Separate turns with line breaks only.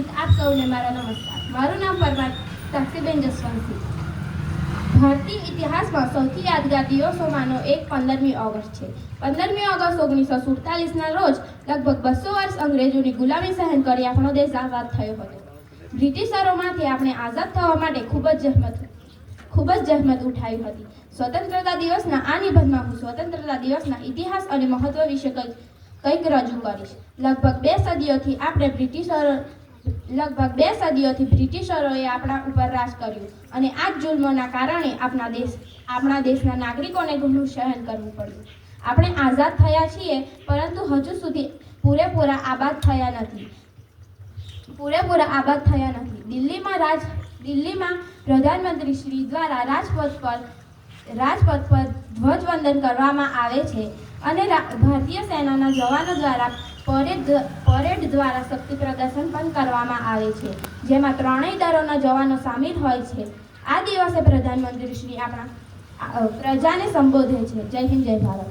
ઉપસ્થિત આપ સૌને મારા નમસ્કાર. મારું નામ પરમાર સાક્ષીબેન જસવંતસિંહ. ભારતીય ઇતિહાસમાં સૌથી યાદગાર દિવસોમાંનો એક 15મી ઓગસ્ટ છે. 15મી ઓગસ્ટ 1947ના રોજ લગભગ 200 વર્ષ અંગ્રેજોની ગુલામી સહન કરી આપણો દેશ આઝાદ થયો હતો. બ્રિટિશરોમાંથી આપણે આઝાદ થવા માટે ખૂબ જ જહેમત ઉઠાવી હતી. સ્વતંત્રતા દિવસના આ નિબંધમાં હું સ્વતંત્રતા દિવસના ઇતિહાસ અને મહત્વ વિશે કંઈક રજૂ કરીશ. લગભગ બે સદીઓથી બ્રિટિશરોએ આપણા ઉપર રાજ કર્યું અને આ જ જુલ્મોના કારણે આપણા દેશના નાગરિકોને ઘણું સહન કરવું પડ્યું. આપણે આઝાદ થયા છીએ, પરંતુ હજુ સુધી પૂરેપૂરા આબાદ થયા નથી. દિલ્હીમાં પ્રધાનમંત્રી શ્રી દ્વારા રાજપથ પર ધ્વજવંદન કરવામાં આવે છે અને ભારતીય સેનાના જવાનો દ્વારા પરેડ દ્વારા શક્તિ પ્રદર્શન પણ કરવામાં આવે છે, જેમાં ત્રણેય દળોના જવાનો સામેલ હોય છે. આ દિવસે પ્રધાનમંત્રી શ્રી આપણા પ્રજાને સંબોધે છે. જય હિન્દ, જય ભારત.